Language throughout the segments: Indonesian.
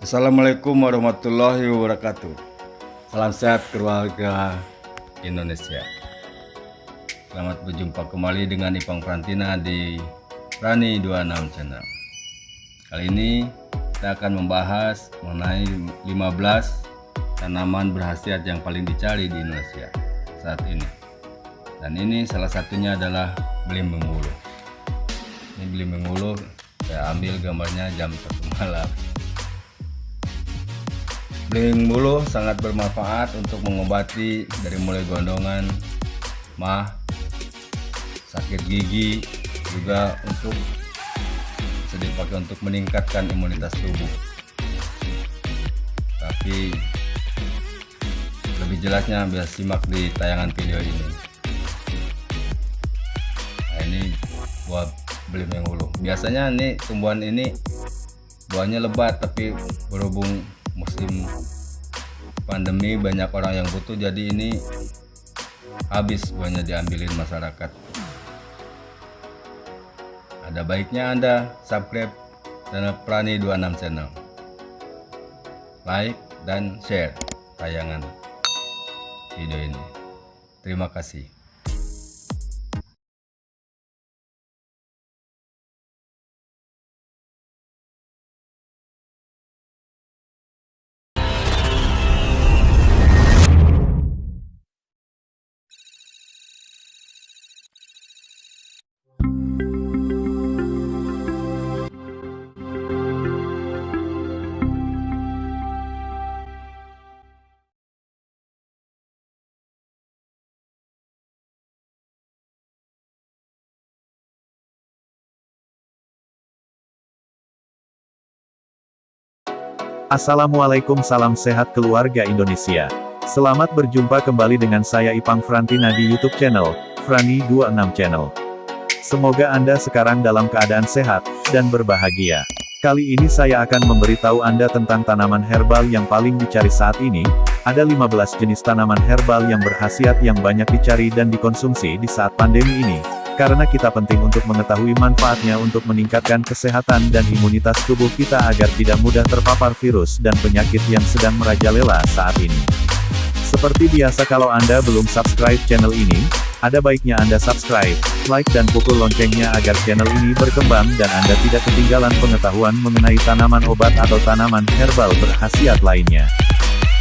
Assalamualaikum warahmatullahi wabarakatuh. Salam sehat keluarga Indonesia. Selamat berjumpa kembali dengan Ipang Frantina di Prani 26 Channel. Kali ini kita akan membahas mengenai 15 tanaman berkhasiat yang paling dicari di Indonesia saat ini. Dan ini salah satunya adalah belimbing wuluh. Ini belimbing wuluh, saya ambil gambarnya jam 1 malam. Belimbing wuluh sangat bermanfaat untuk mengobati dari mulai gondongan, mah, sakit gigi, juga bisa dipakai untuk meningkatkan imunitas tubuh. Tapi lebih jelasnya bisa simak di tayangan video ini. Nah, ini buah belimbing wuluh. Biasanya nih tumbuhan ini buahnya lebat, tapi berhubung musim pandemi banyak orang yang butuh, jadi ini habis buahnya diambilin masyarakat. Ada baiknya Anda subscribe channel Prani 26 Channel, like dan share tayangan video ini. Terima kasih. Assalamualaikum, salam sehat keluarga Indonesia. Selamat berjumpa kembali dengan saya Ipang Frantina di YouTube channel, Frani 26 Channel. Semoga Anda sekarang dalam keadaan sehat, dan berbahagia. Kali ini saya akan memberitahu Anda tentang tanaman herbal yang paling dicari saat ini. Ada 15 jenis tanaman herbal yang berkhasiat yang banyak dicari dan dikonsumsi di saat pandemi ini. Karena kita penting untuk mengetahui manfaatnya untuk meningkatkan kesehatan dan imunitas tubuh kita agar tidak mudah terpapar virus dan penyakit yang sedang merajalela saat ini. Seperti biasa, kalau Anda belum subscribe channel ini, ada baiknya Anda subscribe, like dan pukul loncengnya agar channel ini berkembang dan Anda tidak ketinggalan pengetahuan mengenai tanaman obat atau tanaman herbal berkhasiat lainnya.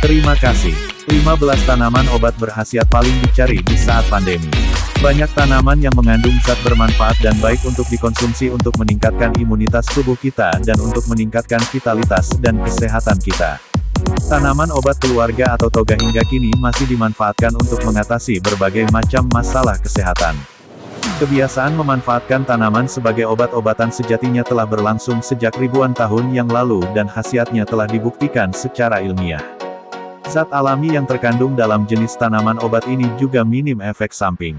Terima kasih. 15 tanaman obat berkhasiat paling dicari di saat pandemi. Banyak tanaman yang mengandung zat bermanfaat dan baik untuk dikonsumsi untuk meningkatkan imunitas tubuh kita dan untuk meningkatkan vitalitas dan kesehatan kita. Tanaman obat keluarga atau toga hingga kini masih dimanfaatkan untuk mengatasi berbagai macam masalah kesehatan. Kebiasaan memanfaatkan tanaman sebagai obat-obatan sejatinya telah berlangsung sejak ribuan tahun yang lalu dan khasiatnya telah dibuktikan secara ilmiah. Zat alami yang terkandung dalam jenis tanaman obat ini juga minim efek samping.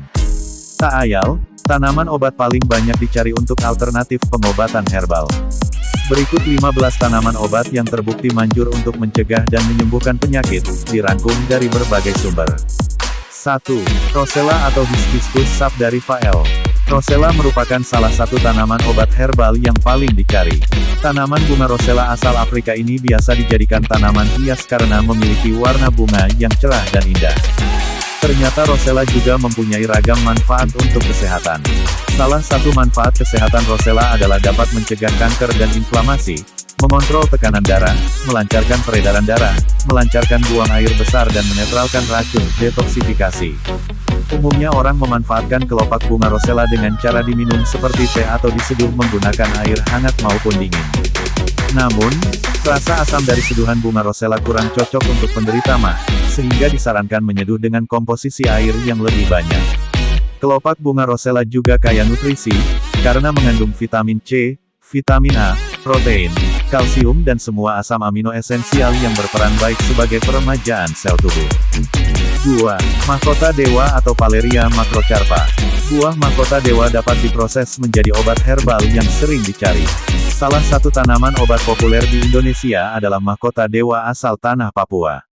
Tak ayal, tanaman obat paling banyak dicari untuk alternatif pengobatan herbal. Berikut 15 tanaman obat yang terbukti manjur untuk mencegah dan menyembuhkan penyakit, dirangkum dari berbagai sumber. 1. Rosella atau Hibiscus sabdariffa L. Rosella merupakan salah satu tanaman obat herbal yang paling dicari. Tanaman bunga Rosella asal Afrika ini biasa dijadikan tanaman hias karena memiliki warna bunga yang cerah dan indah. Ternyata Rosella juga mempunyai ragam manfaat untuk kesehatan. Salah satu manfaat kesehatan Rosella adalah dapat mencegah kanker dan inflamasi, mengontrol tekanan darah, melancarkan peredaran darah, melancarkan buang air besar dan menetralkan racun detoksifikasi. Umumnya orang memanfaatkan kelopak bunga Rosella dengan cara diminum seperti teh atau diseduh menggunakan air hangat maupun dingin. Namun, rasa asam dari seduhan bunga Rosella kurang cocok untuk penderita mah, sehingga disarankan menyeduh dengan komposisi air yang lebih banyak. Kelopak bunga Rosella juga kaya nutrisi, karena mengandung vitamin C, vitamin A, protein, kalsium dan semua asam amino esensial yang berperan baik sebagai peremajaan sel tubuh. 2. Mahkota dewa atau Paleria macrocarpa. Buah mahkota dewa dapat diproses menjadi obat herbal yang sering dicari. Salah satu tanaman obat populer di Indonesia adalah mahkota dewa asal tanah Papua.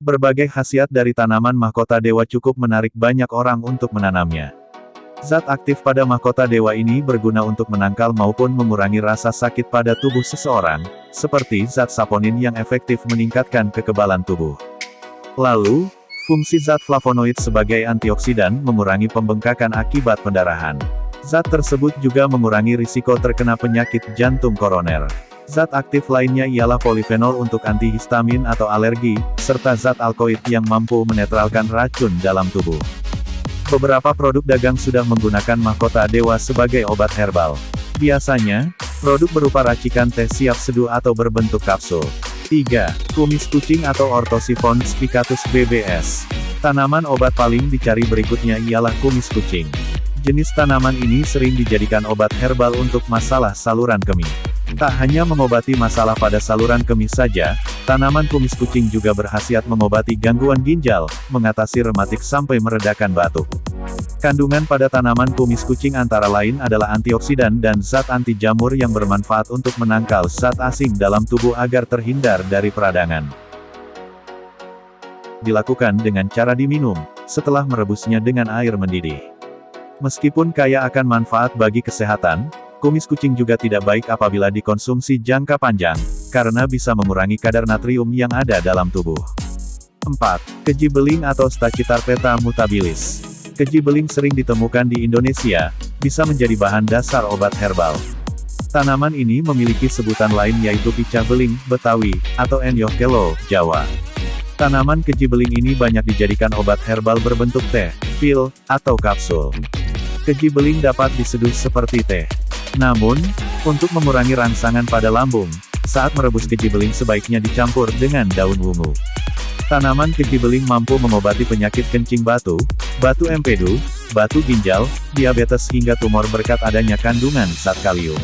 Berbagai khasiat dari tanaman mahkota dewa cukup menarik banyak orang untuk menanamnya. Zat aktif pada mahkota dewa ini berguna untuk menangkal maupun mengurangi rasa sakit pada tubuh seseorang, seperti zat saponin yang efektif meningkatkan kekebalan tubuh. Lalu, fungsi zat flavonoid sebagai antioksidan mengurangi pembengkakan akibat pendarahan. Zat tersebut juga mengurangi risiko terkena penyakit jantung koroner. Zat aktif lainnya ialah polifenol untuk antihistamin atau alergi, serta zat alkoid yang mampu menetralkan racun dalam tubuh. Beberapa produk dagang sudah menggunakan mahkota dewa sebagai obat herbal. Biasanya, produk berupa racikan teh siap seduh atau berbentuk kapsul. 3. Kumis kucing atau Orthosiphon spicatus BBS. Tanaman obat paling dicari berikutnya ialah kumis kucing. Jenis tanaman ini sering dijadikan obat herbal untuk masalah saluran kemih. Tak hanya mengobati masalah pada saluran kemih saja, tanaman kumis kucing juga berkhasiat mengobati gangguan ginjal, mengatasi rematik sampai meredakan batuk. Kandungan pada tanaman kumis kucing antara lain adalah antioksidan dan zat anti jamur yang bermanfaat untuk menangkal zat asing dalam tubuh agar terhindar dari peradangan. Dilakukan dengan cara diminum, setelah merebusnya dengan air mendidih. Meskipun kaya akan manfaat bagi kesehatan, kumis kucing juga tidak baik apabila dikonsumsi jangka panjang, karena bisa mengurangi kadar natrium yang ada dalam tubuh. 4. Keji beling atau Stachytarpeta mutabilis. Keji beling sering ditemukan di Indonesia, bisa menjadi bahan dasar obat herbal. Tanaman ini memiliki sebutan lain yaitu picah beling, Betawi, atau Enyochelo, Jawa. Tanaman keji beling ini banyak dijadikan obat herbal berbentuk teh, pil, atau kapsul. Keji beling dapat diseduh seperti teh. Namun, untuk mengurangi rangsangan pada lambung, saat merebus keji beling sebaiknya dicampur dengan daun ungu. Tanaman keji beling mampu mengobati penyakit kencing batu, batu empedu, batu ginjal, diabetes hingga tumor berkat adanya kandungan zat kalium.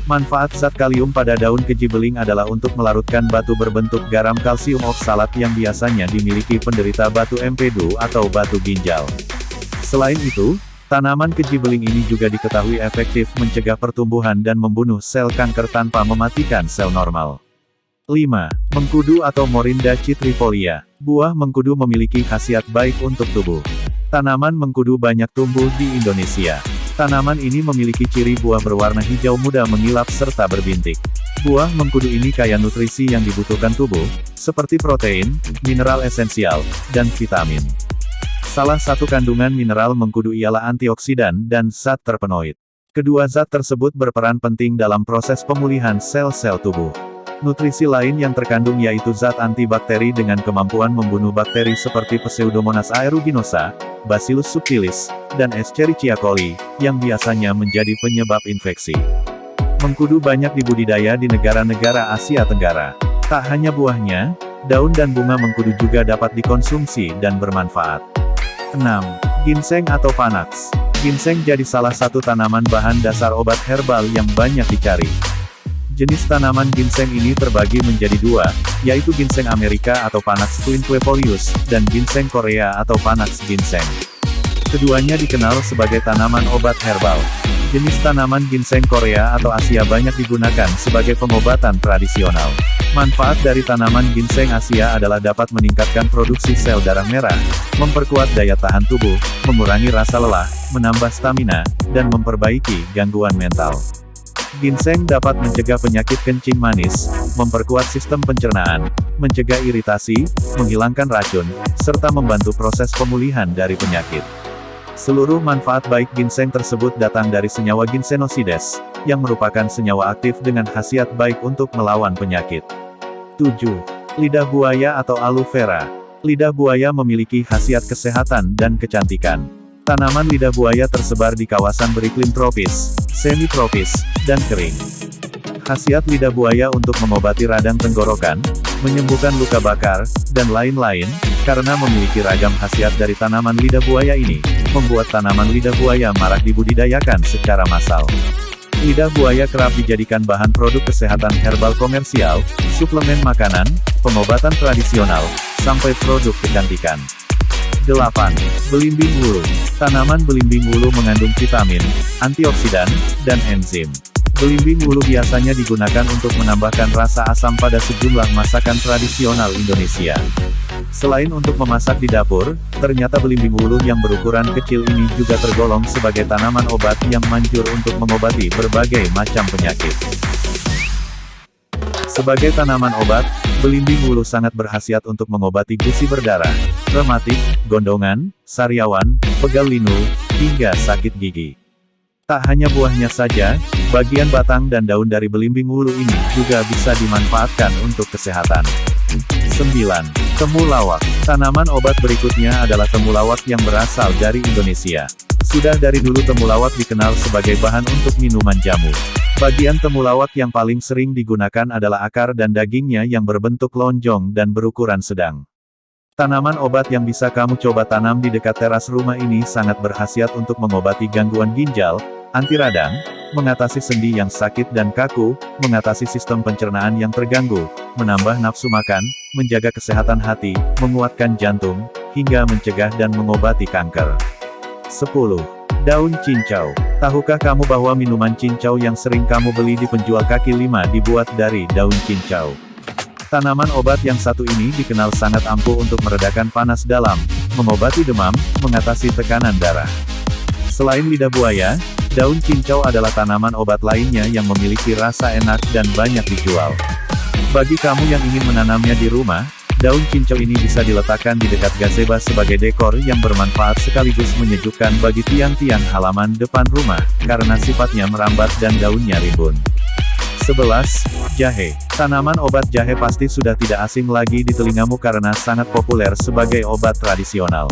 Manfaat zat kalium pada daun keji beling adalah untuk melarutkan batu berbentuk garam kalsium oksalat yang biasanya dimiliki penderita batu empedu atau batu ginjal. Selain itu, tanaman keji beling ini juga diketahui efektif mencegah pertumbuhan dan membunuh sel kanker tanpa mematikan sel normal. 5. Mengkudu atau Morinda citrifolia. Buah mengkudu memiliki khasiat baik untuk tubuh. Tanaman mengkudu banyak tumbuh di Indonesia. Tanaman ini memiliki ciri buah berwarna hijau muda mengilap serta berbintik. Buah mengkudu ini kaya nutrisi yang dibutuhkan tubuh, seperti protein, mineral esensial, dan vitamin. Salah satu kandungan mineral mengkudu ialah antioksidan dan zat terpenoid. Kedua zat tersebut berperan penting dalam proses pemulihan sel-sel tubuh. Nutrisi lain yang terkandung yaitu zat antibakteri dengan kemampuan membunuh bakteri seperti Pseudomonas aeruginosa, Bacillus subtilis, dan Escherichia coli, yang biasanya menjadi penyebab infeksi. Mengkudu banyak dibudidaya di negara-negara Asia Tenggara. Tak hanya buahnya, daun dan bunga mengkudu juga dapat dikonsumsi dan bermanfaat. 6. Ginseng atau Panax. Ginseng jadi salah satu tanaman bahan dasar obat herbal yang banyak dicari. Jenis tanaman ginseng ini terbagi menjadi dua, yaitu ginseng Amerika atau Panax quinquefolius, dan ginseng Korea atau Panax ginseng. Keduanya dikenal sebagai tanaman obat herbal. Jenis tanaman ginseng Korea atau Asia banyak digunakan sebagai pengobatan tradisional. Manfaat dari tanaman ginseng Asia adalah dapat meningkatkan produksi sel darah merah, memperkuat daya tahan tubuh, mengurangi rasa lelah, menambah stamina, dan memperbaiki gangguan mental. Ginseng dapat mencegah penyakit kencing manis, memperkuat sistem pencernaan, mencegah iritasi, menghilangkan racun, serta membantu proses pemulihan dari penyakit. Seluruh manfaat baik ginseng tersebut datang dari senyawa ginsenosides, yang merupakan senyawa aktif dengan khasiat baik untuk melawan penyakit. 7. Lidah buaya atau aloe vera. Lidah buaya memiliki khasiat kesehatan dan kecantikan. Tanaman lidah buaya tersebar di kawasan beriklim tropis, semi-tropis, dan kering. Khasiat lidah buaya untuk mengobati radang tenggorokan, menyembuhkan luka bakar, dan lain-lain, karena memiliki ragam khasiat dari tanaman lidah buaya ini, membuat tanaman lidah buaya marak dibudidayakan secara massal. Lidah buaya kerap dijadikan bahan produk kesehatan herbal komersial, suplemen makanan, pengobatan tradisional, sampai produk kecantikan. 8. Belimbing wulu. Tanaman belimbing wulu mengandung vitamin, antioksidan, dan enzim. Belimbing wulu biasanya digunakan untuk menambahkan rasa asam pada sejumlah masakan tradisional Indonesia. Selain untuk memasak di dapur, ternyata belimbing wulu yang berukuran kecil ini juga tergolong sebagai tanaman obat yang manjur untuk mengobati berbagai macam penyakit. Sebagai tanaman obat, belimbing wulu sangat berkhasiat untuk mengobati gusi berdarah, rematik, gondongan, sariawan, pegal linu, hingga sakit gigi. Tak hanya buahnya saja, bagian batang dan daun dari belimbing wulu ini juga bisa dimanfaatkan untuk kesehatan. 9. Temulawak. Tanaman obat berikutnya adalah temulawak yang berasal dari Indonesia. Sudah dari dulu temulawak dikenal sebagai bahan untuk minuman jamu. Bagian temulawak yang paling sering digunakan adalah akar dan dagingnya yang berbentuk lonjong dan berukuran sedang. Tanaman obat yang bisa kamu coba tanam di dekat teras rumah ini sangat berkhasiat untuk mengobati gangguan ginjal, anti radang, mengatasi sendi yang sakit dan kaku, mengatasi sistem pencernaan yang terganggu, menambah nafsu makan, menjaga kesehatan hati, menguatkan jantung, hingga mencegah dan mengobati kanker. 10. Daun cincau. Tahukah kamu bahwa minuman cincau yang sering kamu beli di penjual kaki lima dibuat dari daun cincau? Tanaman obat yang satu ini dikenal sangat ampuh untuk meredakan panas dalam, mengobati demam, mengatasi tekanan darah. Selain lidah buaya, daun cincau adalah tanaman obat lainnya yang memiliki rasa enak dan banyak dijual. Bagi kamu yang ingin menanamnya di rumah, daun cincau ini bisa diletakkan di dekat gazebo sebagai dekor yang bermanfaat sekaligus menyejukkan bagi tiang-tiang halaman depan rumah, karena sifatnya merambat dan daunnya rimbun. 11. Jahe. Tanaman obat jahe pasti sudah tidak asing lagi di telingamu karena sangat populer sebagai obat tradisional.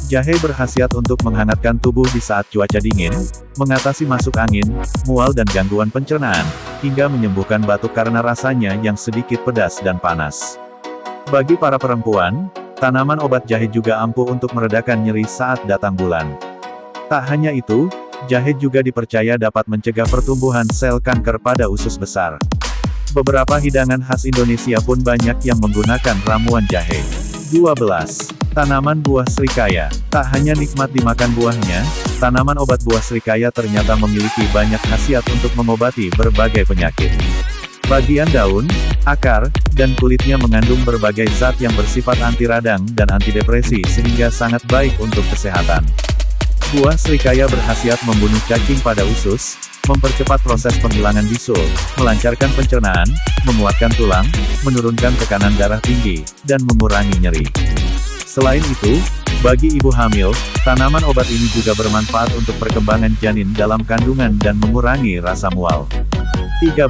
Jahe berkhasiat untuk menghangatkan tubuh di saat cuaca dingin, mengatasi masuk angin, mual dan gangguan pencernaan, hingga menyembuhkan batuk karena rasanya yang sedikit pedas dan panas. Bagi para perempuan, tanaman obat jahe juga ampuh untuk meredakan nyeri saat datang bulan. Tak hanya itu, jahe juga dipercaya dapat mencegah pertumbuhan sel kanker pada usus besar. Beberapa hidangan khas Indonesia pun banyak yang menggunakan ramuan jahe. 12. Tanaman buah srikaya. Tak hanya nikmat dimakan buahnya, tanaman obat buah srikaya ternyata memiliki banyak khasiat untuk mengobati berbagai penyakit. Bagian daun, akar, dan kulitnya mengandung berbagai zat yang bersifat anti radang dan antidepresi sehingga sangat baik untuk kesehatan. Buah srikaya berkhasiat membunuh cacing pada usus, mempercepat proses penghilangan bisul, melancarkan pencernaan, menguatkan tulang, menurunkan tekanan darah tinggi, dan mengurangi nyeri. Selain itu, bagi ibu hamil, tanaman obat ini juga bermanfaat untuk perkembangan janin dalam kandungan dan mengurangi rasa mual. 13.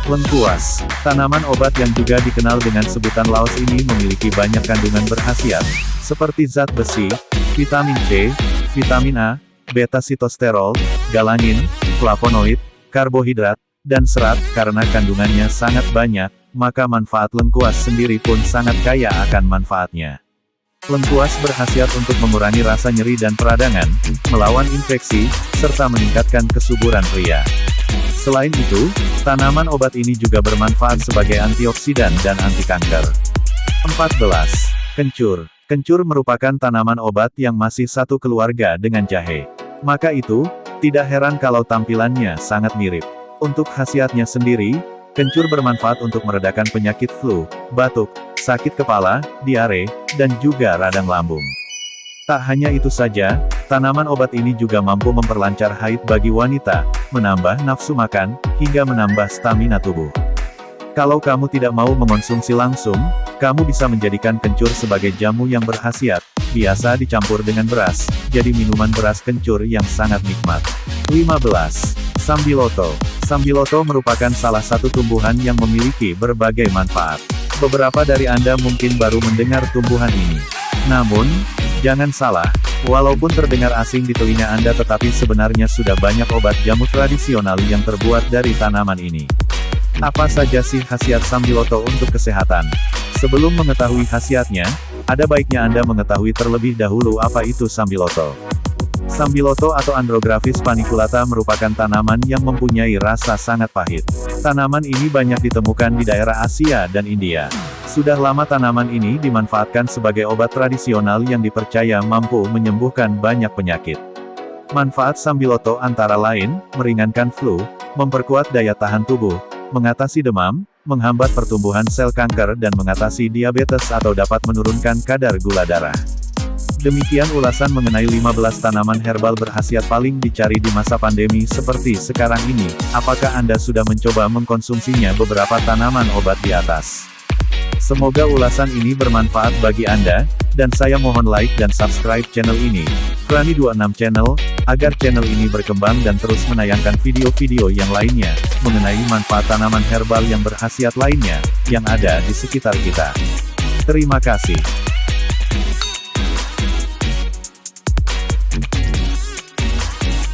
Lengkuas. Tanaman obat yang juga dikenal dengan sebutan laos ini memiliki banyak kandungan berkhasiat, seperti zat besi, vitamin C, vitamin A, beta-sitosterol, galangin, flavonoid, karbohidrat, dan serat. Karena kandungannya sangat banyak, maka manfaat lengkuas sendiri pun sangat kaya akan manfaatnya. Lengkuas berkhasiat untuk mengurangi rasa nyeri dan peradangan, melawan infeksi, serta meningkatkan kesuburan pria. Selain itu, tanaman obat ini juga bermanfaat sebagai antioksidan dan anti kanker. 14. Kencur. Kencur merupakan tanaman obat yang masih satu keluarga dengan jahe. Maka itu, tidak heran kalau tampilannya sangat mirip. Untuk khasiatnya sendiri, kencur bermanfaat untuk meredakan penyakit flu, batuk, sakit kepala, diare, dan juga radang lambung. Tak hanya itu saja, tanaman obat ini juga mampu memperlancar haid bagi wanita, menambah nafsu makan, hingga menambah stamina tubuh. Kalau kamu tidak mau mengonsumsi langsung, kamu bisa menjadikan kencur sebagai jamu yang berkhasiat, biasa dicampur dengan beras, jadi minuman beras kencur yang sangat nikmat. 15. Sambiloto. Sambiloto merupakan salah satu tumbuhan yang memiliki berbagai manfaat. Beberapa dari Anda mungkin baru mendengar tumbuhan ini. Namun, jangan salah, walaupun terdengar asing di telinga Anda tetapi sebenarnya sudah banyak obat jamu tradisional yang terbuat dari tanaman ini. Apa saja sih khasiat sambiloto untuk kesehatan? Sebelum mengetahui khasiatnya, ada baiknya Anda mengetahui terlebih dahulu apa itu sambiloto. Sambiloto atau Andrographis paniculata merupakan tanaman yang mempunyai rasa sangat pahit. Tanaman ini banyak ditemukan di daerah Asia dan India. Sudah lama tanaman ini dimanfaatkan sebagai obat tradisional yang dipercaya mampu menyembuhkan banyak penyakit. Manfaat sambiloto antara lain, meringankan flu, memperkuat daya tahan tubuh, mengatasi demam, menghambat pertumbuhan sel kanker dan mengatasi diabetes atau dapat menurunkan kadar gula darah. Demikian ulasan mengenai 15 tanaman herbal berkhasiat paling dicari di masa pandemi seperti sekarang ini. Apakah Anda sudah mencoba mengkonsumsinya beberapa tanaman obat di atas? Semoga ulasan ini bermanfaat bagi Anda, dan saya mohon like dan subscribe channel ini, Frani26 Channel, agar channel ini berkembang dan terus menayangkan video-video yang lainnya, mengenai manfaat tanaman herbal yang berkhasiat lainnya, yang ada di sekitar kita. Terima kasih.